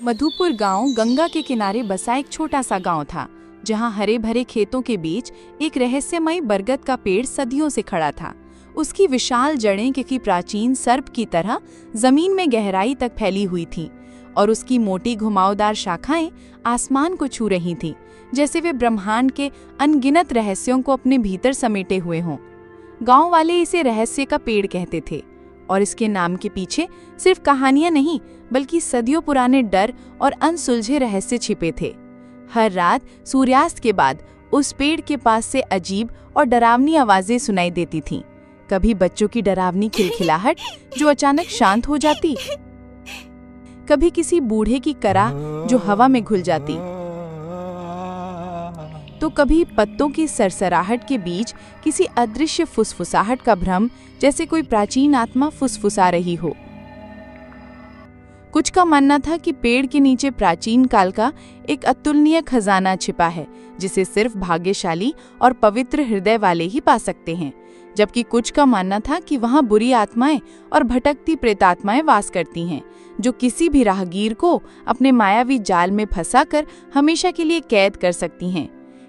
मधुपुर गांव गंगा के किनारे बसा एक छोटा सा गांव था, जहां हरे भरे खेतों के बीच एक रहस्यमयी बरगद का पेड़ सदियों से खड़ा था। उसकी विशाल जड़ें किसी प्राचीन सर्प की तरह जमीन में गहराई तक फैली हुई थीं और उसकी मोटी घुमावदार शाखाएं आसमान को छू रही थीं, जैसे वे ब्रह्मांड के अनगिनत रहस्यों को अपने भीतर समेटे हुए हों। गांव वाले इसे रहस्य का पेड़ कहते थे और इसके नाम के पीछे सिर्फ कहानियां नहीं, बल्कि सदियों पुराने डर और अनसुलझे रहस्य छिपे थे। हर रात सूर्यास्त के बाद उस पेड़ के पास से अजीब और डरावनी आवाजें सुनाई देती थीं। कभी बच्चों की डरावनी खिलखिलाहट जो अचानक शांत हो जाती, कभी किसी बूढ़े की कराह जो हवा में घुल जाती, तो कभी पत्तों की सरसराहट के बीच किसी अदृश्य फुसफुसाहट का भ्रम, जैसे कोई प्राचीन आत्मा फुसफुसा रही हो। कुछ का मानना था कि पेड़ के नीचे प्राचीन काल का एक अतुलनीय खजाना छिपा है, जिसे सिर्फ भाग्यशाली और पवित्र हृदय वाले ही पा सकते हैं, जबकि कुछ का मानना था कि वहां बुरी आत्माएं और भटकती प्रेतात्माएं वास करती हैं, जो किसी भी राहगीर को अपने मायावी जाल में फंसाकर हमेशा के लिए कैद कर सकती हैं।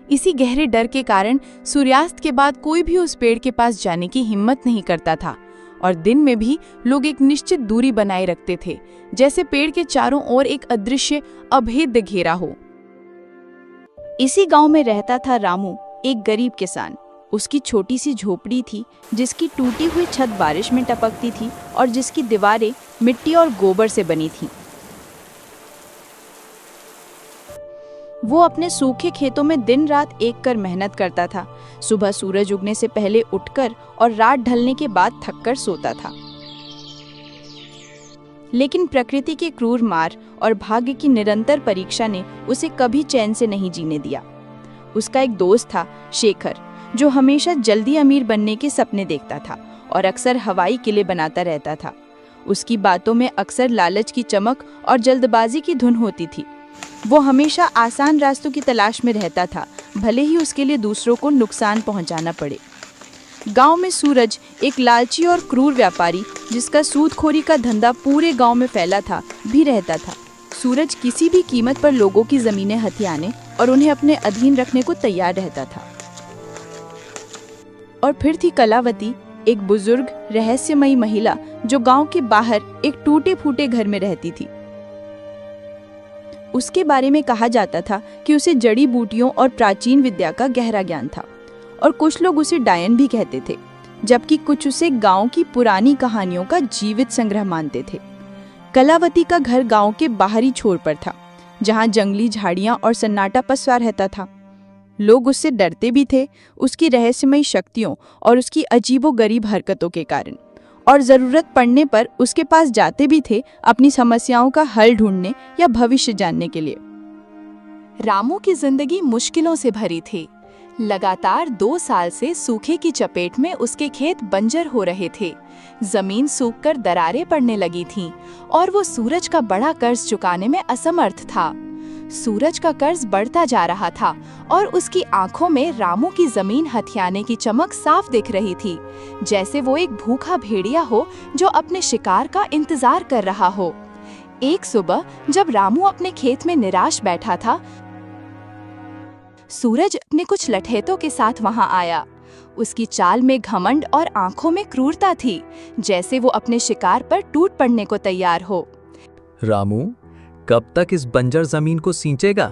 इसी गहरे डर के कारण सूर्यास्त के बाद कोई भी उस पेड़ के पास जाने की हिम्मत नहीं करता था और दिन में भी लोग एक निश्चित दूरी बनाए रखते थे, जैसे पेड़ के चारों ओर एक अदृश्य अभेद्य घेरा हो। इसी गांव में रहता था रामू, एक गरीब किसान। उसकी छोटी सी झोपड़ी थी, जिसकी टूटी हुई छत बारिश में टपकती थी और जिसकी दीवारें मिट्टी और गोबर से बनी थीं। वो अपने सूखे खेतों में दिन रात एक कर मेहनत करता था। सुबह सूरज उगने से पहले उठकर और रात ढलने के बाद थककर सोता था। लेकिन प्रकृति के क्रूर मार और भाग्य की निरंतर परीक्षा ने उसे कभी चैन से नहीं जीने दिया। उसका एक दोस्त था, शेखर, जो हमेशा जल्दी अमीर बनने के सपने देखता था और अक्सर हवाई किले बनाता रहता था। उसकी बातों में अक्सर लालच की चमक और जल्दबाजी की धुन होती थी। वो हमेशा आसान रास्तों की तलाश में रहता था, भले ही उसके लिए दूसरों को नुकसान पहुंचाना पड़े। गांव में सूरज, एक लालची और क्रूर व्यापारी जिसका सूदखोरी का धंधा पूरे गांव में फैला था, भी रहता था। सूरज किसी भी कीमत पर लोगों की जमीनें हथियाने और उन्हें अपने अधीन रखने को तैयार रहता था। और फिर थी कलावती, एक बुजुर्ग रहस्यमयी महिला जो गांव के बाहर एक टूटे फूटे घर में रहती थी। उसके बारे में कहा जाता था कि उसे जड़ी बूटियों और प्राचीन विद्या का गहरा ज्ञान था और कुछ लोग उसे डायन भी कहते थे, जबकि कुछ उसे गांव की पुरानी कहानियों का जीवित संग्रह मानते थे। कलावती का घर गांव के बाहरी छोर पर था, जहां जंगली झाड़ियां और सन्नाटा पसरा रहता था। लोग उससे डरते भी थे, उसकी रहस्यमयी शक्तियों और उसकी अजीबोगरीब हरकतों के कारण, और जरूरत पड़ने पर उसके पास जाते भी थे अपनी समस्याओं का हल ढूंढने या भविष्य जानने के लिए। रामू की जिंदगी मुश्किलों से भरी थी। लगातार 2 साल से सूखे की चपेट में उसके खेत बंजर हो रहे थे। जमीन सूखकर दरारें पड़ने लगी थीं और वो सूरज का बड़ा कर्ज चुकाने में असमर्थ था। सूरज का कर्ज बढ़ता जा रहा था और उसकी आंखों में रामू की जमीन हथियाने की चमक साफ दिख रही थी, जैसे वो एक भूखा भेड़िया हो जो अपने शिकार का इंतजार कर रहा हो। एक सुबह जब रामू अपने खेत में निराश बैठा था, सूरज अपने कुछ लठैतों के साथ वहां आया। उसकी चाल में घमंड और आंखों में क्रूरता थी, जैसे वो अपने शिकार पर टूट पड़ने को तैयार हो। रामू, कब तक इस बंजर जमीन को सींचेगा?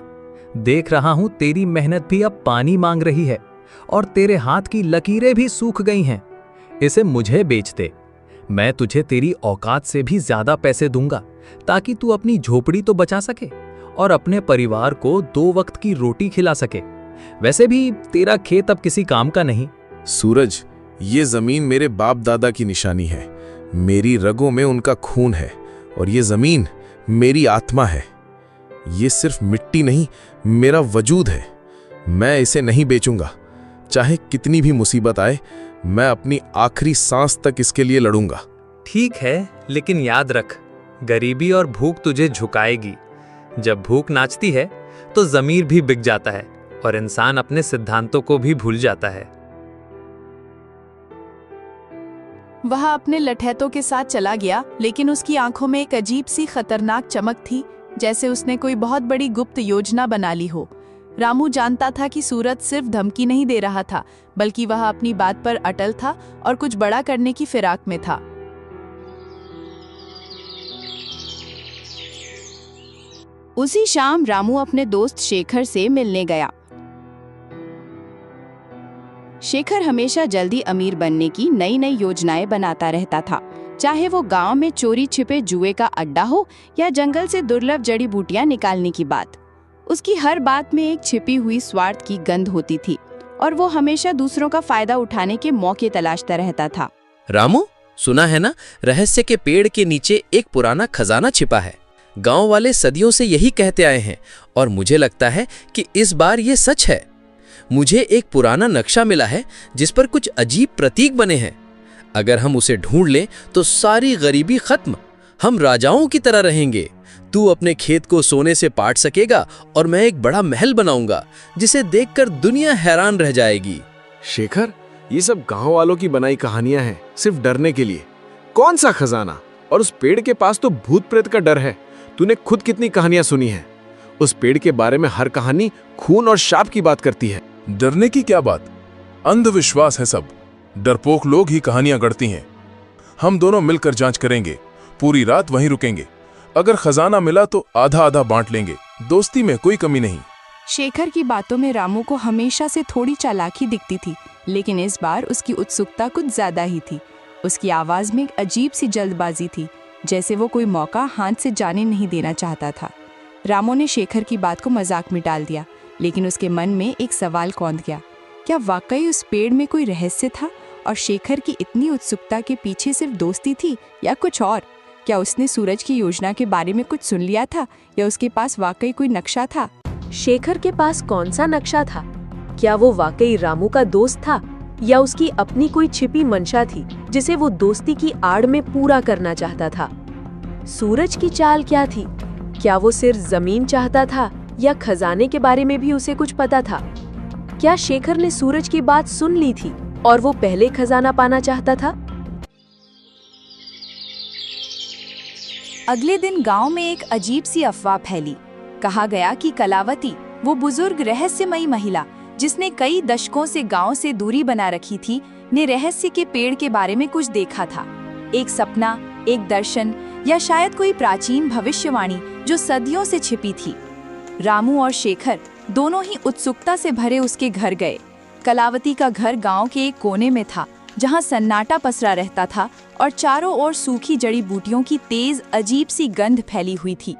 देख रहा हूं तेरी मेहनत भी अब पानी मांग रही है और तेरे हाथ की लकीरें भी सूख गई हैं। इसे मुझे बेच दे, मैं तुझे तेरी औकात से भी ज्यादा पैसे दूंगा, ताकि तू अपनी झोपड़ी तो बचा सके और अपने परिवार को 2 वक्त की रोटी खिला सके। वैसे भी तेरा खेत अब किसी काम का नहीं। सूरज, ये जमीन मेरे बाप दादा की निशानी है। मेरी रगों में उनका खून है और ये जमीन मेरी आत्मा है। ये सिर्फ मिट्टी नहीं, मेरा वजूद है। मैं इसे नहीं बेचूंगा, चाहे कितनी भी मुसीबत आए। मैं अपनी आखिरी सांस तक इसके लिए लड़ूंगा। ठीक है, लेकिन याद रख, गरीबी और भूख तुझे झुकाएगी। जब भूख नाचती है तो ज़मीर भी बिक जाता है और इंसान अपने सिद्धांतों को भी भूल जाता है। वह अपने लठैतों के साथ चला गया, लेकिन उसकी आंखों में एक अजीब सी खतरनाक चमक थी, जैसे उसने कोई बहुत बड़ी गुप्त योजना बना ली हो। रामू जानता था कि सूरज सिर्फ धमकी नहीं दे रहा था, बल्कि वह अपनी बात पर अटल था और कुछ बड़ा करने की फिराक में था। उसी शाम रामू अपने दोस्त शेखर से मिलने गया। शेखर हमेशा जल्दी अमीर बनने की नई नई योजनाएं बनाता रहता था, चाहे वो गांव में चोरी छिपे जुए का अड्डा हो या जंगल से दुर्लभ जड़ी बूटियां निकालने की बात। उसकी हर बात में एक छिपी हुई स्वार्थ की गंध होती थी और वो हमेशा दूसरों का फायदा उठाने के मौके तलाशता रहता था। रामू, सुना है ना, रहस्य के पेड़ के नीचे एक पुराना खजाना छिपा है। गांव वाले सदियों से यही कहते आए हैं और मुझे लगता है कि इस बार ये सच है। मुझे एक पुराना नक्शा मिला है जिस पर कुछ अजीब प्रतीक बने हैं। अगर हम उसे ढूंढ लें तो सारी गरीबी खत्म, हम राजाओं की तरह रहेंगे। तू अपने खेत को सोने से पाट सकेगा और मैं एक बड़ा महल बनाऊंगा जिसे देखकर दुनिया हैरान रह जाएगी। शेखर, ये सब गांव वालों की बनाई कहानियां हैं, सिर्फ डरने के लिए। कौन सा खजाना? और उस पेड़ के पास तो भूत प्रेत का डर है। तूने खुद कितनी कहानियां सुनी हैं? उस पेड़ के बारे में हर कहानी खून और शाप की बात करती है। डरने की क्या बात, अंधविश्वास है सब। डरपोक लोग ही कहानियां गढ़ती हैं। हम दोनों मिलकर जांच करेंगे, पूरी रात वहीं रुकेंगे। अगर खजाना मिला तो आधा आधा बांट लेंगे, दोस्ती में कोई कमी नहीं। शेखर की बातों में रामू को हमेशा से थोड़ी चालाकी दिखती थी, लेकिन इस बार उसकी उत्सुकता कुछ ज्यादा ही थी। उसकी आवाज में एक अजीब सी जल्दबाजी थी, जैसे वो कोई मौका हाथ से जाने नहीं देना चाहता था। रामू ने शेखर की बात को मजाक में डाल दिया, लेकिन उसके मन में एक सवाल कौंध गया। क्या वाकई उस पेड़ में कोई रहस्य था और शेखर की इतनी उत्सुकता के पीछे सिर्फ दोस्ती थी या कुछ और? क्या उसने सूरज की योजना के बारे में कुछ सुन लिया था या उसके पास वाकई कोई नक्शा था? शेखर के पास कौन सा नक्शा था? क्या वो वाकई रामू का दोस्त था या उसकी अपनी कोई छिपी मंशा थी जिसे वो दोस्ती की आड़ में पूरा करना चाहता था? सूरज की चाल क्या थी? क्या वो सिर्फ जमीन चाहता था या खजाने के बारे में भी उसे कुछ पता था? क्या शेखर ने सूरज की बात सुन ली थी और वो पहले खजाना पाना चाहता था? अगले दिन गांव में एक अजीब सी अफवाह फैली। कहा गया कि कलावती, वो बुजुर्ग रहस्यमयी महिला जिसने कई दशकों से गांव से दूरी बना रखी थी, ने रहस्य के पेड़ के बारे में कुछ देखा था। एक सपना, एक दर्शन या शायद कोई प्राचीन भविष्यवाणी जो सदियों से छिपी थी। रामू और शेखर दोनों ही उत्सुकता से भरे उसके घर गए। कलावती का घर गांव के एक कोने में था, जहां सन्नाटा पसरा रहता था और चारों ओर सूखी जड़ी बूटियों की तेज अजीब सी गंध फैली हुई थी।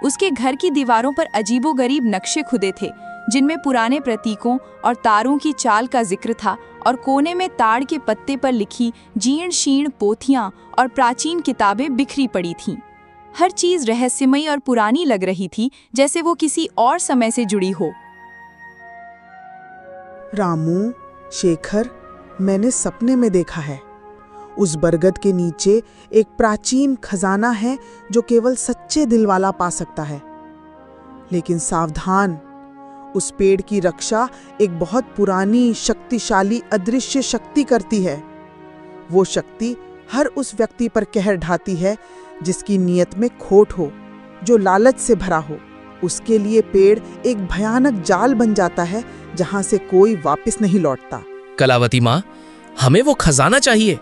उसके घर की दीवारों पर अजीबोगरीब नक्शे खुदे थे, जिनमें पुराने प्रतीकों और तारों की चाल का जिक्र था, और कोने में ताड़ के पत्ते पर लिखी जीर्ण शीर्ण पोथियां और प्राचीन किताबें बिखरी पड़ी थीं। हर चीज रहस्यमयी और पुरानी लग रही थी, जैसे वो किसी और समय से जुड़ी हो। रामू, शेखर, मैंने सपने में देखा है। उस बरगद के नीचे एक प्राचीन खजाना है जो केवल सच्चे दिल वाला पा सकता है। लेकिन सावधान, उस पेड़ की रक्षा एक बहुत पुरानी, शक्तिशाली अदृश्य शक्ति करती है। वो शक्ति हर उस व्यक्ति पर कहर ढाती है जिसकी नीयत में खोट हो, जो लालच से भरा हो। उसके लिए पेड़ एक भयानक जाल बन जाता है जहां से कोई वापस नहीं लौटता। कलावती माँ, हमें वो खजाना चाहिए।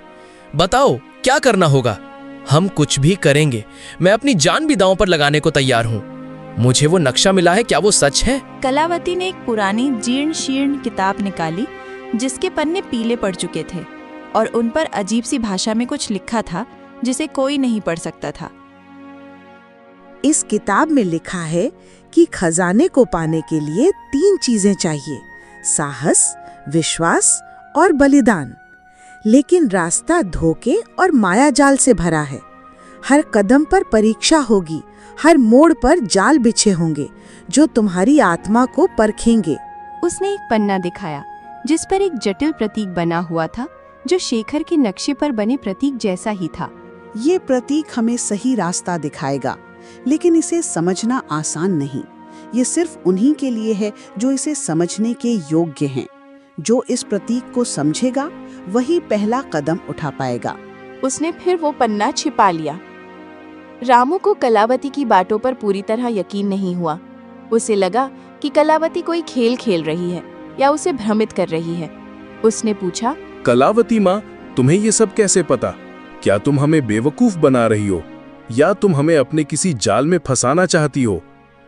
बताओ क्या करना होगा? हम कुछ भी करेंगे। मैं अपनी जान भी दांव पर लगाने को तैयार हूँ। मुझे वो नक्शा मिला है, क्या वो सच है? कलावती ने एक पुरानी जीर्ण शीर्ण किताब निकाली, जिसके पन्ने पीले पड़ चुके थे और उन पर अजीब सी भाषा में कुछ लिखा था जिसे कोई नहीं पढ़ सकता था। इस किताब में लिखा है कि खजाने को पाने के लिए 3 चीजें चाहिए: साहस, विश्वास और बलिदान। लेकिन रास्ता धोखे और मायाजाल से भरा है। हर कदम पर परीक्षा होगी, हर मोड़ पर जाल बिछे होंगे जो तुम्हारी आत्मा को परखेंगे। उसने एक पन्ना दिखाया जिस पर एक जटिल प्रतीक बना हुआ था, जो शेखर के नक्शे पर बने प्रतीक जैसा ही था। ये प्रतीक हमें सही रास्ता दिखाएगा, लेकिन इसे समझना आसान नहीं। ये सिर्फ उन्हीं के लिए है जो इसे समझने के योग्य हैं। जो इस प्रतीक को समझेगा वही पहला कदम उठा पाएगा। उसने फिर वो पन्ना छिपा लिया। रामू को कलावती की बातों पर पूरी तरह यकीन नहीं हुआ। उसे लगा कि कलावती कोई खेल खेल रही है या उसे भ्रमित कर रही है। उसने पूछा, कलावती माँ, तुम्हें ये सब कैसे पता? क्या तुम हमें बेवकूफ बना रही हो या तुम हमें अपने किसी जाल में फंसाना चाहती हो?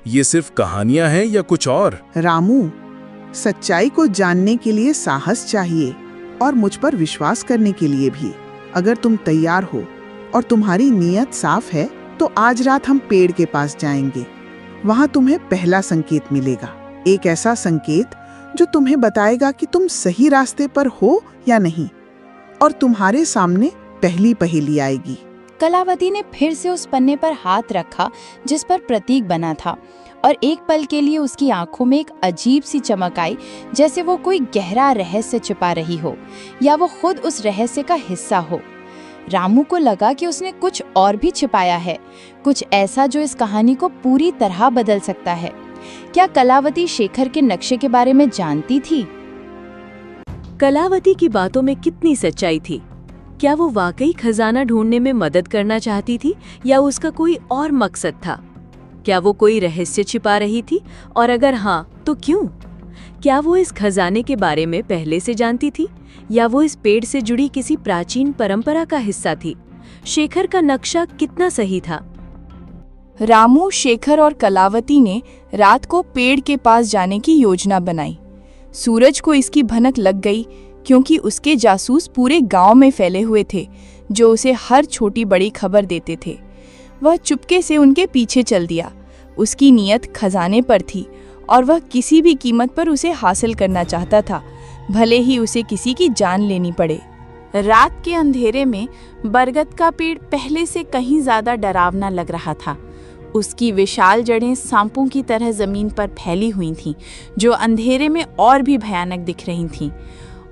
ये सिर्फ कहानियां हैं या कुछ और? रामू, सच्चाई को जानने के लिए साहस चाहिए और मुझ पर विश्वास करने के लिए भी। अगर तुम तैयार हो और तुम्हारी नीयत साफ है तो आज रात हम पेड़ के पास जाएंगे। वहां तुम्हें पहला संकेत मिलेगा, एक ऐसा संकेत जो तुम्हें बताएगा कि तुम सही रास्ते पर हो या नहीं, और तुम्हारे सामने पहली पहेली आएगी। कलावती ने फिर से उस पन्ने पर हाथ रखा जिस पर प्रतीक बना था, और एक पल के लिए उसकी आंखों में एक अजीब सी चमक आई, जैसे वो कोई गहरा रहस्य छिपा रही हो या वो खुद उस रहस्य का हिस्सा हो। रामू को लगा कि उसने कुछ और भी छिपाया है, कुछ ऐसा जो इस कहानी को पूरी तरह बदल सकता है। क्या कलावती शेखर के नक्शे के बारे में जानती थी? कलावती की बातों में कितनी सच्चाई थी? क्या वो वाकई खजाना ढूंढने में मदद करना चाहती थी या उसका कोई और मकसद था? क्या वो कोई रहस्य छिपा रही थी, और अगर हाँ तो क्यों? क्या वो इस खजाने के बारे में पहले से जानती थी या वो इस पेड़ से जुड़ी किसी प्राचीन परंपरा का हिस्सा थी? शेखर का नक्शा कितना सही था? रामू, शेखर और कलावती ने रात को पेड़ के पास जाने की योजना बनाई। सूरज को इसकी भनक लग गई क्योंकि उसके जासूस पूरे गांव में फैले हुए थे जो उसे हर छोटी बड़ी खबर देते थे। वह चुपके से उनके पीछे चल दिया। उसकी नीयत खजाने पर थी और वह किसी भी कीमत पर उसे हासिल करना चाहता था, भले ही उसे किसी की जान लेनी पड़े। रात के अंधेरे में बरगद का पेड़ पहले से कहीं ज्यादा डरावना लग रहा था। उसकी विशाल जड़ें सांपों की तरह जमीन पर फैली हुई थीं, जो अंधेरे में और भी भयानक दिख रही थीं,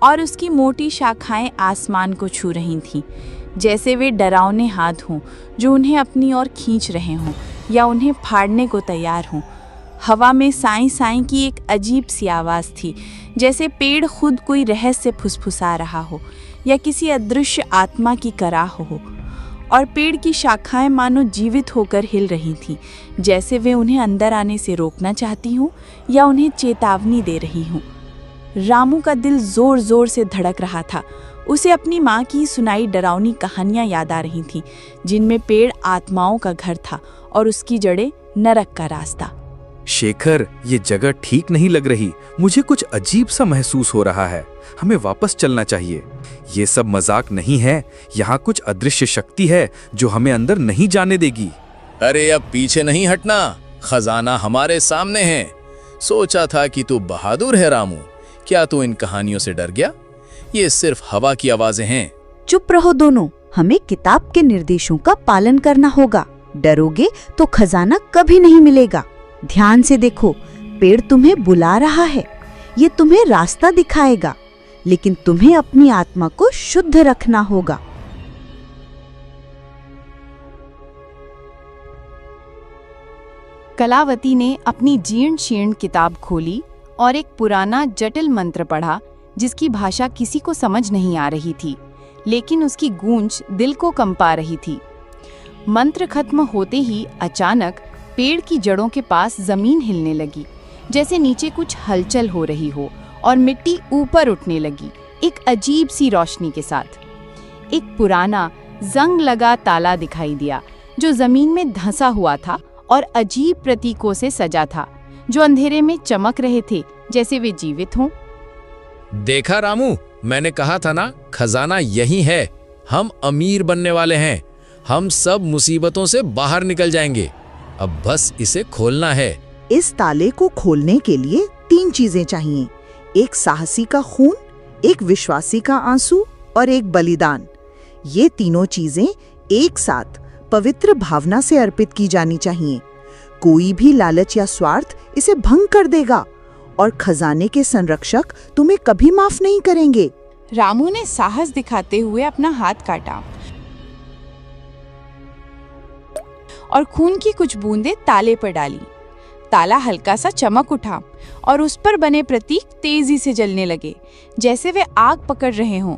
और उसकी मोटी शाखाएं आसमान को छू रही थीं, जैसे वे डरावने हाथ हों जो उन्हें अपनी ओर खींच रहे हों या उन्हें फाड़ने को तैयार हों। हवा में साई साई की एक अजीब सी आवाज़ थी, जैसे पेड़ खुद कोई रहस्य फुसफुसा रहा हो या किसी अदृश्य आत्मा की कराह हो, और पेड़ की शाखाएं मानो जीवित होकर हिल रही थीं, जैसे वे उन्हें अंदर आने से रोकना चाहती हों या उन्हें चेतावनी दे रही हों। रामू का दिल जोर जोर से धड़क रहा था। उसे अपनी माँ की सुनाई डरावनी कहानियां याद आ रही थीं, जिनमें पेड़ आत्माओं का घर था और उसकी जड़ें नरक का रास्ता। शेखर, ये जगह ठीक नहीं लग रही। मुझे कुछ अजीब सा महसूस हो रहा है। हमें वापस चलना चाहिए। ये सब मजाक नहीं है। यहाँ कुछ अदृश्य शक्ति है जो हमें अंदर नहीं जाने देगी। अरे अब पीछे नहीं हटना, खजाना हमारे सामने है। सोचा था कि तू बहादुर है रामू, क्या तू इन कहानियों से डर गया? ये सिर्फ हवा की आवाजें हैं। चुप रहो दोनों, हमें किताब के निर्देशों का पालन करना होगा। डरोगे तो खजाना कभी नहीं मिलेगा। ध्यान से देखो, पेड़ तुम्हें बुला रहा है। ये तुम्हें रास्ता दिखाएगा, लेकिन तुम्हें अपनी आत्मा को शुद्ध रखना होगा। कलावती ने अपनी जीर्ण शीर्ण किताब खोली और एक पुराना जटिल मंत्र पढ़ा, जिसकी भाषा किसी को समझ नहीं आ रही थी, लेकिन उसकी गूंज दिल को कंपा रही थी। मंत्र खत्म होते ही अचानक पेड़ की जड़ों के पास जमीन हिलने लगी, जैसे नीचे कुछ हलचल हो रही हो, और मिट्टी ऊपर उठने लगी एक अजीब सी रोशनी के साथ। एक पुराना जंग लगा ताला दिखाई दिया जो जमीन में धंसा हुआ था और अजीब प्रतीकों से सजा था, जो अंधेरे में चमक रहे थे जैसे वे जीवित हों। देखा रामू, मैंने कहा था ना, खजाना यही है। हम अमीर बनने वाले हैं। हम सब मुसीबतों से बाहर निकल जाएंगे। अब बस इसे खोलना है। इस ताले को खोलने के लिए 3 चीजें चाहिए, एक साहसी का खून, एक विश्वासी का आंसू और एक बलिदान। ये तीनों चीजें एक साथ पवित्र भावना से अर्पित की जानी चाहिए। कोई भी लालच या स्वार्थ इसे भंग कर देगा और खजाने के संरक्षक तुम्हें कभी माफ नहीं करेंगे। रामू ने साहस दिखाते हुए अपना हाथ काटा और खून की कुछ बूंदें ताले पर डाली। ताला हल्का सा चमक उठा और उस पर बने प्रतीक तेजी से जलने लगे, जैसे वे आग पकड़ रहे हों।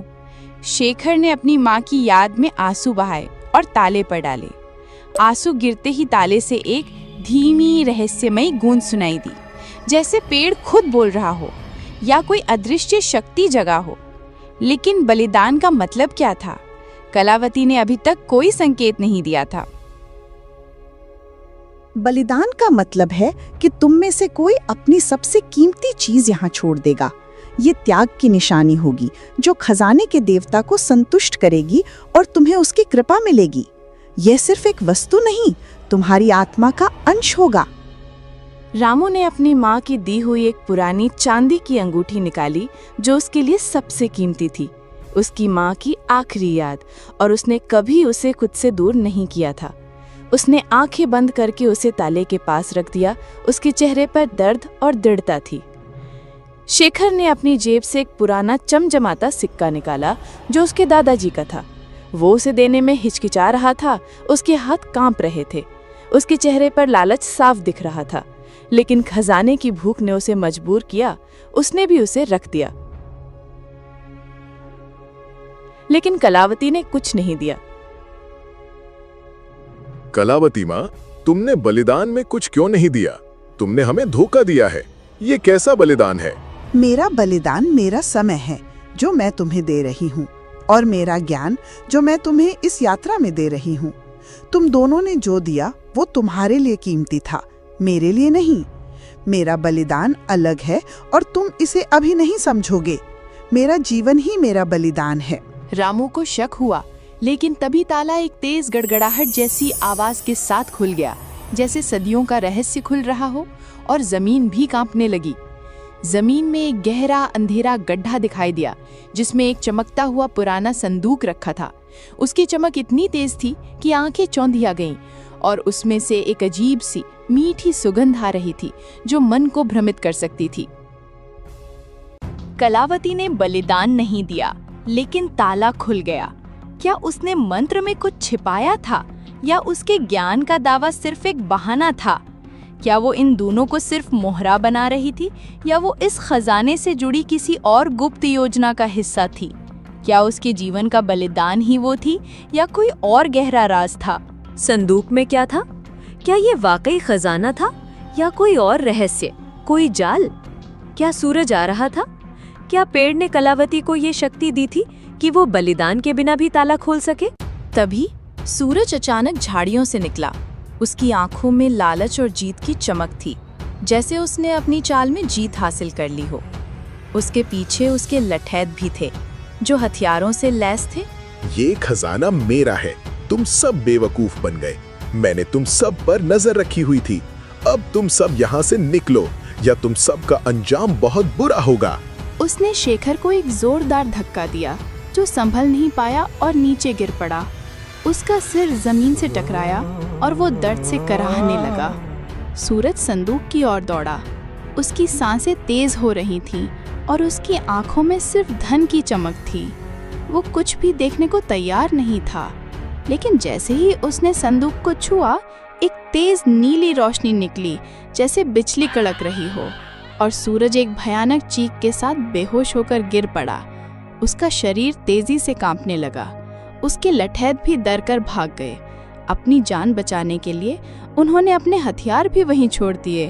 शेखर ने अपनी माँ की याद में आंसू बहाए और ताले पर डाले। आंसू गिरते ही ताले से एक धीमी रहस्यमयी गूंज सुनाई दी, जैसे पेड़ खुद बोल रहा हो या कोई अदृश्य शक्ति जगा हो। लेकिन बलिदान का मतलब क्या था? कलावती ने अभी तक कोई संकेत नहीं दिया था। बलिदान का मतलब है कि तुम में से कोई अपनी सबसे कीमती चीज यहाँ छोड़ देगा। ये त्याग की निशानी होगी जो खजाने के देवता को संतुष्ट करेगी और तुम्हें उसकी कृपा मिलेगी। यह सिर्फ एक वस्तु नहीं, तुम्हारी आत्मा का अंश होगा। रामू ने अपनी माँ की दी हुई एक पुरानी चांदी की अंगूठी निकाली जो उसके लिए सबसे कीमती थी, उसकी माँ की आखिरी याद, और उसने कभी उसे खुद से दूर नहीं किया था। उसने आंखें बंद करके उसे ताले के पास रख दिया। उसके चेहरे पर दर्द और दृढ़ता थी। शेखर ने अपनी जेब से एक पुराना चमचमाता सिक्का निकाला जो उसके दादाजी का था। वो उसे देने में हिचकिचा रहा था, उसके हाथ कांप रहे थे। उसके चेहरे पर लालच साफ दिख रहा था, लेकिन खजाने की भूख ने उसे मजबूर किया। उसने भी उसे रख दिया, लेकिन कलावती ने कुछ नहीं दिया। कलावती माँ, तुमने बलिदान में कुछ क्यों नहीं दिया? तुमने हमें धोखा दिया है। ये कैसा बलिदान है? मेरा बलिदान मेरा समय है जो मैं तुम्हें दे रही हूँ, और मेरा ज्ञान जो मैं तुम्हें इस यात्रा में दे रही हूँ। तुम दोनों ने जो दिया वो तुम्हारे लिए कीमती था, मेरे लिए नहीं। मेरा बलिदान अलग है और तुम इसे अभी नहीं समझोगे। मेरा जीवन ही मेरा बलिदान है। रामू को शक हुआ, लेकिन तभी ताला एक तेज गड़गड़ाहट जैसी आवाज के साथ खुल गया, जैसे सदियों का रहस्य खुल रहा हो, और जमीन भी कांपने लगी। जमीन में एक गहरा अंधेरा गड्ढा दिखाई दिया, जिसमें एक चमकता हुआ पुराना संदूक रखा था। उसकी चमक इतनी तेज थी कि आंखें चौंधिया गईं, और उसमें से एक अजीब सी मीठी सुगंध आ रही थी जो मन को भ्रमित कर सकती थी। कलावती ने बलिदान नहीं दिया, लेकिन ताला खुल गया। क्या उसने मंत्र में कुछ छिपाया था, या उसके ज्ञान का दावा सिर्फ एक बहाना था? क्या वो इन दोनों को सिर्फ मोहरा बना रही थी, या वो इस खजाने से जुड़ी किसी और गुप्त योजना का हिस्सा थी? क्या उसके जीवन का बलिदान ही वो थी, या कोई और गहरा राज था? संदूक में क्या था? क्या ये वाकई खजाना था, या कोई और रहस्य, कोई जाल? क्या सूरज आ रहा था? क्या पेड़ ने कलावती को ये शक्ति दी थी कि वो बलिदान के बिना भी ताला खोल सके? तभी सूरज अचानक झाड़ियों से निकला। उसकी आंखों में लालच और जीत की चमक थी, जैसे उसने अपनी चाल में जीत हासिल कर ली हो। उसके पीछे उसके लठैत भी थे, जो हथियारों से लैस थे। ये खजाना मेरा है। तुम सब बेवकूफ बन गए। मैंने तुम सब पर नजर रखी हुई थी। अब तुम सब यहाँ से निकलो, या तुम सब का अंजाम बहुत बुरा होगा। उसने शेखर को एक जोरदार धक्का दिया, जो संभल नहीं पाया और नीचे गिर पड़ा। उसका सिर जमीन से टकराया और वो दर्द से कराहने लगा। सूरज संदूक की ओर दौड़ा। उसकी सांसें तेज हो रही थीं और उसकी आंखों में सिर्फ धन की चमक थी। वो कुछ भी देखने को तैयार नहीं था, लेकिन जैसे ही उसने संदूक को छुआ, एक तेज नीली रोशनी निकली, जैसे बिजली कड़क रही हो, और सूरज एक भयानक चीख के साथ बेहोश होकर गिर पड़ा। उसका शरीर तेजी से कांपने लगा। उसके लठैत भी डर कर भाग गए। अपनी जान बचाने के लिए उन्होंने अपने हथियार भी वहीं छोड़ दिए।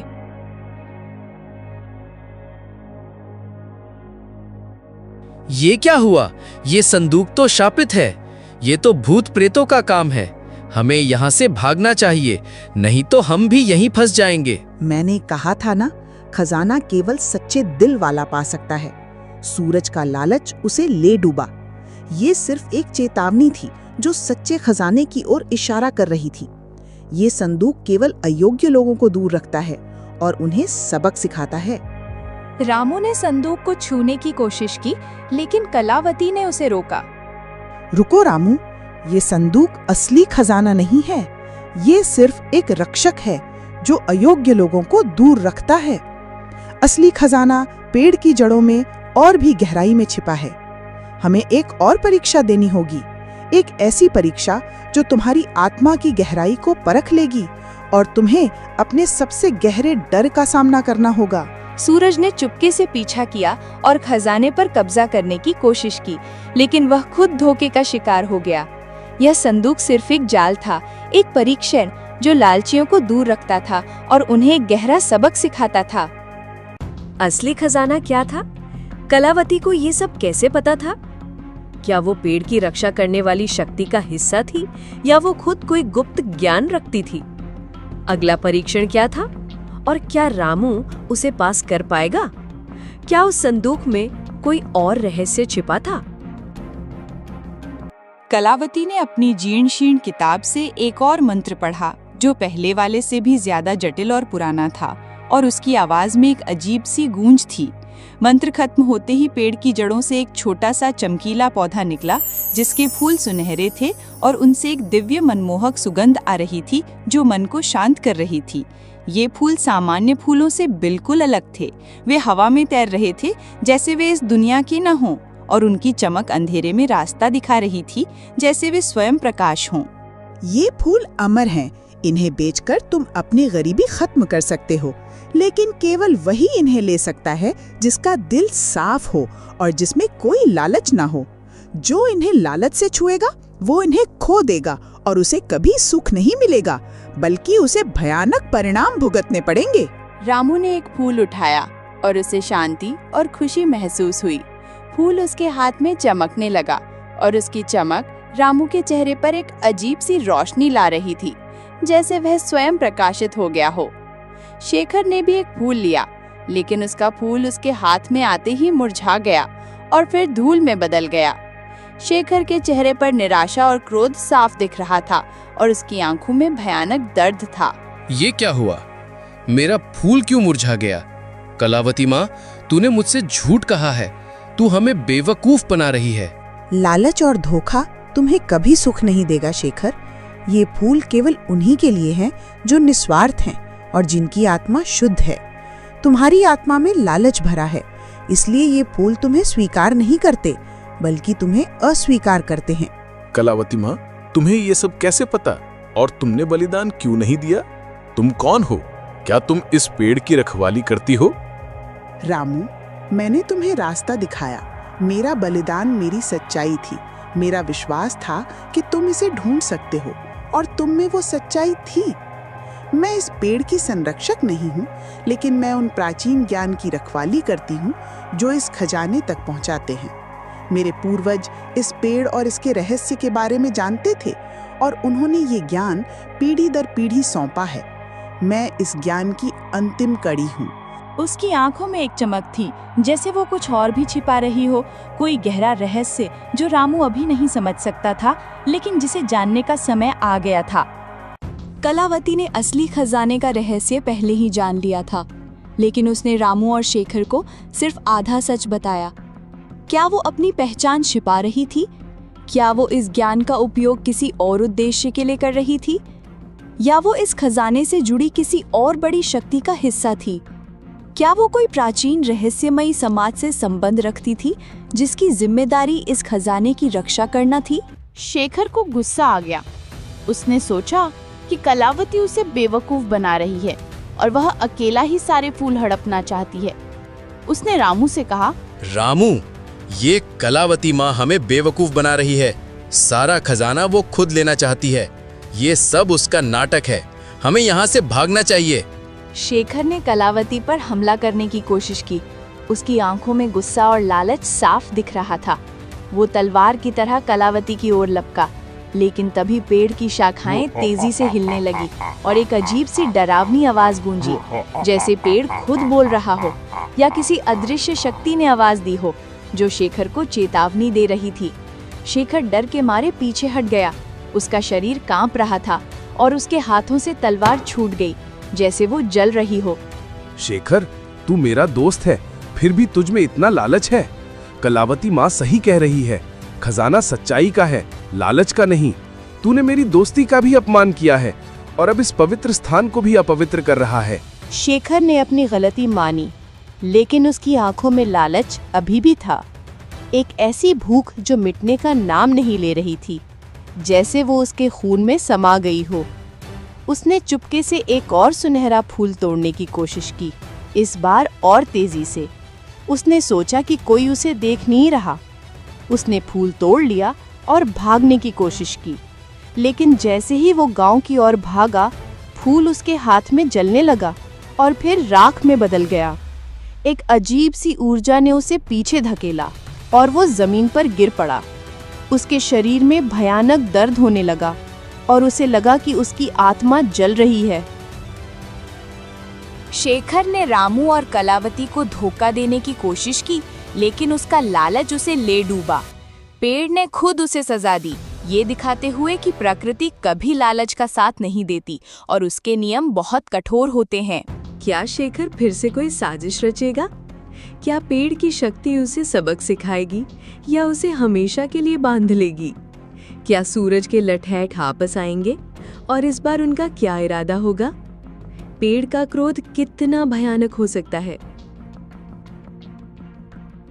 ये क्या हुआ? ये संदूक तो शापित है। ये तो भूत प्रेतों का काम है। हमें यहाँ से भागना चाहिए, नहीं तो हम भी यहीं फंस जाएंगे। मैंने कहा था ना, खजाना केवल सच्चे दिल वाला पा सकता है। सूरज का लालच उसे ले डूबा। ये सिर्फ एक चेतावनी थी जो सच्चे खजाने की ओर इशारा कर रही थी। ये संदूक केवल अयोग्य लोगों को दूर रखता है और उन्हें सबक सिखाता है। रामू ने संदूक को छूने की कोशिश की, लेकिन कलावती ने उसे रोका। रुको रामू, ये संदूक असली खजाना नहीं है। ये सिर्फ एक रक्षक है जो अयोग्य लोगों को दूर रखता है। असली खजाना पेड़ की जड़ों में और भी गहराई में छिपा है। हमें एक और परीक्षा देनी होगी, एक ऐसी परीक्षा जो तुम्हारी आत्मा की गहराई को परख लेगी और तुम्हें अपने सबसे गहरे डर का सामना करना होगा। सूरज ने चुपके से पीछा किया और खजाने पर कब्जा करने की कोशिश की, लेकिन वह खुद धोखे का शिकार हो गया। यह संदूक सिर्फ एक जाल था, एक परीक्षण जो लालचियों को दूर रखता था और उन्हें एक गहरा सबक सिखाता था। असली खजाना क्या था? कलावती को ये सब कैसे पता था? क्या वो पेड़ की रक्षा करने वाली शक्ति का हिस्सा थी या वो खुद कोई गुप्त ज्ञान रखती थी? अगला परीक्षण क्या था और क्या रामू उसे पास कर पाएगा? क्या उस संदूक में कोई और रहस्य छिपा था? कलावती ने अपनी जीर्ण शीर्ण किताब से एक और मंत्र पढ़ा जो पहले वाले से भी ज्यादा जटिल और पुराना था, और उसकी आवाज में एक अजीब सी गूंज थी। मंत्र खत्म होते ही पेड़ की जड़ों से एक छोटा सा चमकीला पौधा निकला जिसके फूल सुनहरे थे और उनसे एक दिव्य मनमोहक सुगंध आ रही थी जो मन को शांत कर रही थी। ये फूल सामान्य फूलों से बिल्कुल अलग थे। वे हवा में तैर रहे थे जैसे वे इस दुनिया के न हों, और उनकी चमक अंधेरे में रास्ता दिखा रही थी जैसे वे स्वयं प्रकाश हों। ये फूल अमर हैं। इन्हें बेचकर तुम अपनी गरीबी खत्म कर सकते हो, लेकिन केवल वही इन्हें ले सकता है जिसका दिल साफ हो और जिसमें कोई लालच ना हो। जो इन्हें लालच से छुएगा वो इन्हें खो देगा और उसे कभी सुख नहीं मिलेगा, बल्कि उसे भयानक परिणाम भुगतने पड़ेंगे। रामू ने एक फूल उठाया और उसे शांति और खुशी महसूस हुई। फूल उसके हाथ में चमकने लगा और उसकी चमक रामू के चेहरे पर एक अजीब सी रोशनी ला रही थी, जैसे वह स्वयं प्रकाशित हो गया हो। शेखर ने भी एक फूल लिया, लेकिन उसका फूल उसके हाथ में आते ही मुरझा गया और फिर धूल में बदल गया। शेखर के चेहरे पर निराशा और क्रोध साफ दिख रहा था और उसकी आंखों में भयानक दर्द था। ये क्या हुआ? मेरा फूल क्यों मुरझा गया? कलावती माँ, तूने मुझसे झूठ कहा है। तू हमें बेवकूफ बना रही है। लालच और धोखा तुम्हें कभी सुख नहीं देगा शेखर। ये फूल केवल उन्हीं के लिए हैं जो निस्वार्थ हैं और जिनकी आत्मा शुद्ध है। तुम्हारी आत्मा में लालच भरा है, इसलिए ये फूल तुम्हें स्वीकार नहीं करते, बल्कि तुम्हें अस्वीकार करते हैं। कलावती माँ, तुम्हें ये सब कैसे पता? और तुमने बलिदान क्यों नहीं दिया? तुम कौन हो? क्या तुम इस पेड़ की रखवाली करती हो? रामू, मैंने तुम्हें रास्ता दिखाया। मेरा बलिदान मेरी सच्चाई थी। मेरा विश्वास था कि तुम इसे ढूंढ सकते हो, और तुम में वो सच्चाई थी। मैं इस पेड़ की संरक्षक नहीं हूँ, लेकिन मैं उन प्राचीन ज्ञान की रखवाली करती हूँ जो इस खजाने तक पहुँचाते हैं। मेरे पूर्वज इस पेड़ और इसके रहस्य के बारे में जानते थे, और उन्होंने ये ज्ञान पीढ़ी दर पीढ़ी सौंपा है। मैं इस ज्ञान की अंतिम कड़ी हूँ। उसकी आंखों में एक चमक थी, जैसे वो कुछ और भी छिपा रही हो, कोई गहरा रहस्य जो रामू अभी नहीं समझ सकता था, लेकिन जिसे जानने का समय आ गया था। कलावती ने असली खजाने का रहस्य पहले ही जान लिया था, लेकिन उसने रामू और शेखर को सिर्फ आधा सच बताया। क्या वो अपनी पहचान छिपा रही थी? क्या वो इस ज्ञान का उपयोग किसी और उद्देश्य के लिए कर रही थी, या वो इस खजाने से जुड़ी किसी और बड़ी शक्ति का हिस्सा थी? क्या वो कोई प्राचीन रहस्यमयी समाज से संबंध रखती थी जिसकी जिम्मेदारी इस खजाने की रक्षा करना थी? शेखर को गुस्सा आ गया। उसने सोचा कि कलावती उसे बेवकूफ बना रही है और वह अकेला ही सारे फूल हड़पना चाहती है। उसने रामू से कहा, रामू, ये कलावती माँ हमें बेवकूफ बना रही है। सारा खजाना वो खुद लेना चाहती है। ये सब उसका नाटक है। हमें यहाँ से भागना चाहिए। शेखर ने कलावती पर हमला करने की कोशिश की। उसकी आंखों में गुस्सा और लालच साफ दिख रहा था। वो तलवार की तरह कलावती की ओर लपका, लेकिन तभी पेड़ की शाखाएं तेजी से हिलने लगी और एक अजीब सी डरावनी आवाज गूंजी, जैसे पेड़ खुद बोल रहा हो या किसी अदृश्य शक्ति ने आवाज दी हो जो शेखर को चेतावनी दे रही थी। शेखर डर के मारे पीछे हट गया। उसका शरीर कांप रहा था और उसके हाथों से तलवार छूट गई, जैसे वो जल रही हो। शेखर, तू मेरा दोस्त है, फिर भी तुझ में इतना लालच है। कलावती माँ सही कह रही है, खजाना सच्चाई का है, लालच का नहीं। तूने मेरी दोस्ती का भी अपमान किया है और अब इस पवित्र स्थान को भी अपवित्र कर रहा है। शेखर ने अपनी गलती मानी, लेकिन उसकी आंखों में लालच अभी भी था, एक ऐसी भूख जो मिटने का नाम नहीं ले रही थी, जैसे वो उसके खून में समा गई हो। उसने चुपके से एक और सुनहरा फूल तोड़ने की कोशिश की, इस बार और तेजी से। उसने सोचा कि कोई उसे देख नहीं रहा। उसने फूल तोड़ लिया और भागने की कोशिश की, लेकिन जैसे ही वो गांव की ओर भागा, फूल उसके हाथ में जलने लगा और फिर राख में बदल गया। एक अजीब सी ऊर्जा ने उसे पीछे धकेला और वो जमीन पर गिर पड़ा। उसके शरीर में भयानक दर्द होने लगा और उसे लगा कि उसकी आत्मा जल रही है। शेखर ने रामू और कलावती को धोखा देने की कोशिश की, लेकिन उसका लालच उसे ले डूबा। पेड़ ने खुद उसे सजा दी, ये दिखाते हुए कि प्रकृति कभी लालच का साथ नहीं देती और उसके नियम बहुत कठोर होते हैं। क्या शेखर फिर से कोई साजिश रचेगा? क्या पेड़ की शक्ति उसे सबक सिखाएगी या उसे हमेशा के लिए बांध लेगी? क्या सूरज के लठैट वापस आएंगे और इस बार उनका क्या इरादा होगा? पेड़ का क्रोध कितना भयानक हो सकता है।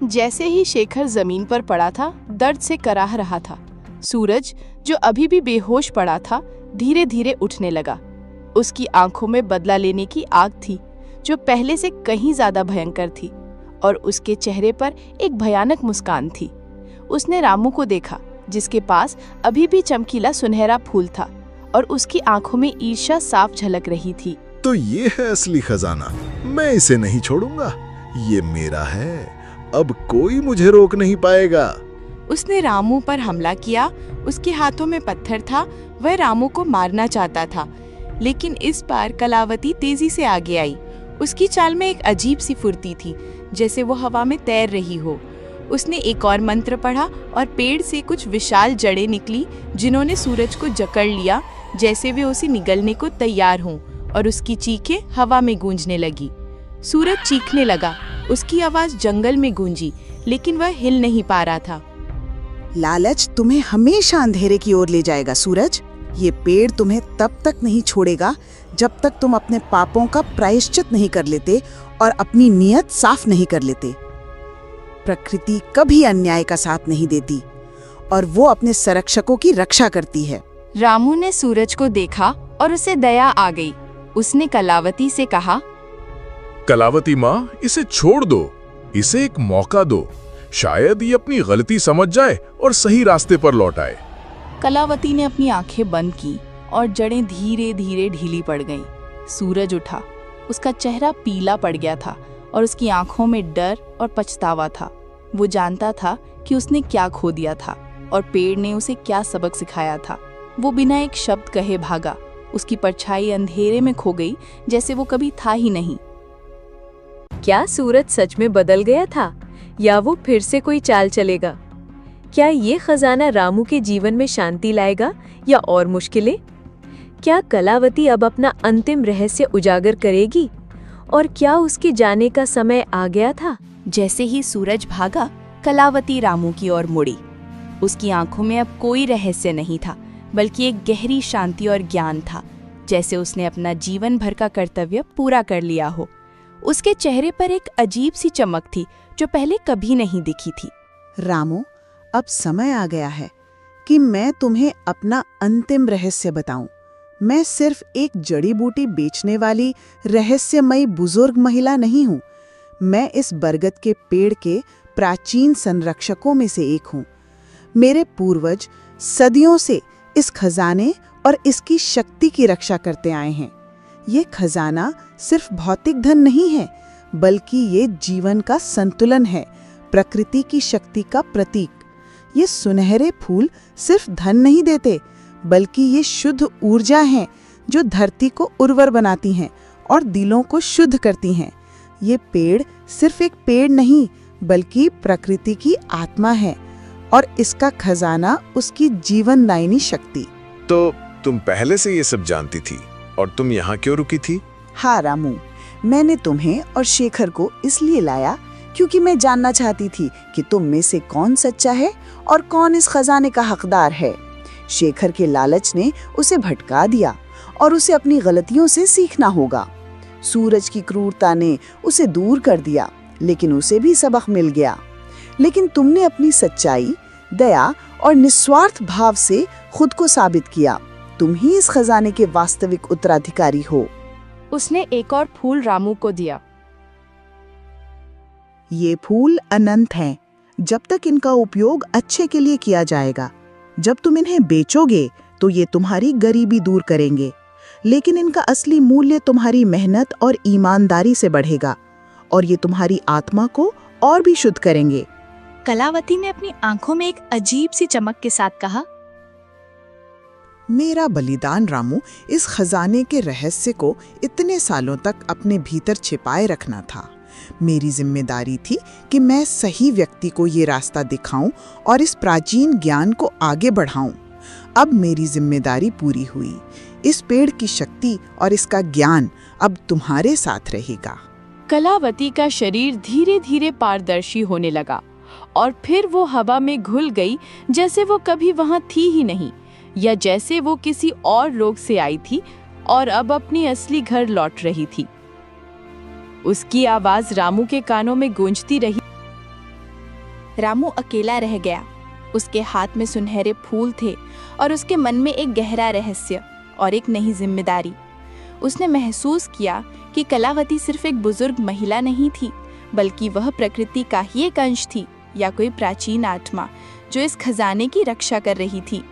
जैसे ही शेखर जमीन पर पड़ा था, दर्द से कराह रहा था। सूरज, जो अभी भी बेहोश पड़ा था, धीरे धीरे उठने लगा। उसकी आंखों में बदला लेने की आग थी, जो पहले से कहीं ज्यादा भयंकर थी, और उसके चेहरे पर एक भयानक मुस्कान थी। उसने रामू को देखा, जिसके पास अभी भी चमकीला सुनहरा फूल था, और उसकी आंखों में ईर्ष्या साफ झलक रही थी। तो ये है असली खजाना, मैं इसे नहीं छोड़ूंगा, ये मेरा है, अब कोई मुझे रोक नहीं पाएगा। उसने रामू पर हमला किया। उसके हाथों में पत्थर था, वह रामू को मारना चाहता था, लेकिन इस बार कलावती तेजी से आगे आई। उसकी चाल में एक अजीब सी फुर्ती थी, जैसे वो हवा में तैर रही हो। उसने एक और मंत्र पढ़ा और पेड़ से कुछ विशाल जड़ें निकली, जिन्होंने सूरज को जकड़ लिया, जैसे वे उसे निगलने को तैयार हों, और उसकी चीखें हवा में गूंजने लगी। सूरज चीखने लगा, उसकी आवाज जंगल में गूंजी, लेकिन वह हिल नहीं पा रहा था। लालच तुम्हें हमेशा अंधेरे की ओर ले जाएगा सूरज। ये पेड़ तुम्हें तब तक नहीं छोड़ेगा जब तक तुम अपने पापों का प्रायश्चित नहीं कर लेते और अपनी नीयत साफ नहीं कर लेते। प्रकृति कभी अन्याय का साथ नहीं देती और वो अपने संरक्षकों की रक्षा करती है। रामू ने सूरज को देखा और उसे दया आ गई। उसने कलावती से कहा, कलावती माँ, इसे छोड़ दो, इसे एक मौका दो, शायद ये अपनी गलती समझ जाए और सही रास्ते पर लौट आए। कलावती ने अपनी आंखें बंद की और जड़ें धीरे धीरे ढीली पड़ गईं। सूरज उठा, उसका चेहरा पीला पड़ गया था और उसकी आंखों में डर और पछतावा था। वो जानता था कि उसने क्या खो दिया था और पेड़ ने उसे क्या सबक सिखाया था। वो बिना एक शब्द कहे भागा। उसकी परछाई अंधेरे में खो गई, जैसे वो कभी था ही नहीं। क्या सूरज सच में बदल गया था या वो फिर से कोई चाल चलेगा? क्या ये खजाना रामू के जीवन में शांति लाएगा या और मुश्किलें? क्या कलावती अब अपना अंतिम रहस्य उजागर करेगी और क्या उसके जाने का समय आ गया था? जैसे ही सूरज भागा, कलावती रामू की ओर मुड़ी। उसकी आंखों में अब कोई रहस्य नहीं था, बल्कि एक गहरी शांति और ज्ञान था, जैसे उसने अपना जीवन भर का कर्तव्य पूरा कर लिया हो। उसके चेहरे पर एक अजीब सी चमक थी, जो पहले कभी नहीं दिखी थी। रामू, अब समय आ गया है कि मैं तुम्हें अपना अंतिम रहस्य बताऊं। मैं सिर्फ एक जड़ी बूटी बेचने वाली रहस्यमयी बुजुर्ग महिला नहीं हूं। मैं इस बरगद के पेड़ के प्राचीन संरक्षकों में से एक हूं। मेरे पूर्वज सदियों से इस खजाने और इसकी शक्ति की रक्षा करते आए हैं। ये खजाना सिर्फ भौतिक धन नहीं है, बल्कि ये जीवन का संतुलन है, प्रकृति की शक्ति का प्रतीक। ये सुनहरे फूल सिर्फ धन नहीं देते, बल्कि ये शुद्ध ऊर्जा हैं, जो धरती को उर्वर बनाती हैं और दिलों को शुद्ध करती हैं। ये पेड़ सिर्फ एक पेड़ नहीं, बल्कि प्रकृति की आत्मा है, और इसका खजाना उसकी जीवनदायिनी शक्ति। तो तुम पहले से ये सब जानती थी और तुम यहाँ क्यों रुकी थी? हाँ रामू, मैंने तुम्हें और शेखर को इसलिए लाया क्योंकि मैं जानना चाहती थी कि तुम में से कौन सच्चा है और कौन इस खजाने का हकदार है। शेखर के लालच ने उसे भटका दिया और उसे अपनी गलतियों से सीखना होगा। सूरज की क्रूरता ने उसे दूर कर दिया, लेकिन उसे भी सबक मिल गया। लेकिन तुमने अपनी सच्चाई, दया और निस्वार्थ भाव से खुद को साबित किया। तुम ही इस खजाने के वास्तविक उत्तराधिकारी हो। उसने एक और फूल रामू को दिया। ये फूल अनंत हैं, जब तक इनका उपयोग अच्छे के लिए किया जाएगा। जब तुम इन्हें बेचोगे तो ये तुम्हारी गरीबी दूर करेंगे, लेकिन इनका असली मूल्य तुम्हारी मेहनत और ईमानदारी से बढ़ेगा और ये तुम्हारी आत्मा को और भी शुद्ध करेंगे। कलावती ने अपनी आंखों में एक अजीब सी चमक के साथ कहा, मेरा बलिदान रामू इस खजाने के रहस्य को इतने सालों तक अपने भीतर छिपाए रखना था। मेरी जिम्मेदारी थी कि मैं सही व्यक्ति को ये रास्ता दिखाऊं और इस प्राचीन ज्ञान को आगे बढ़ाऊं। अब मेरी जिम्मेदारी पूरी हुई। इस पेड़ की शक्ति और इसका ज्ञान अब तुम्हारे साथ रहेगा। कलावती का शरीर धीरे धीरे पारदर्शी होने लगा और फिर वो हवा में घुल गई, जैसे वो कभी वहां थी ही नहीं, या जैसे वो किसी और रोग से आई थी और अब अपनी असली घर लौट रही थी। उसकी आवाज रामू के कानों में गूंजती रही। रामू अकेला रह गया। उसके हाथ में सुनहरे फूल थे और उसके मन में एक गहरा रहस्य और एक नई जिम्मेदारी। उसने महसूस किया कि कलावती सिर्फ एक बुजुर्ग महिला नहीं थी, बल्कि वह प्रकृति का ही एक अंश थी, या कोई प्राचीन आत्मा जो इस खजाने की रक्षा कर रही थी।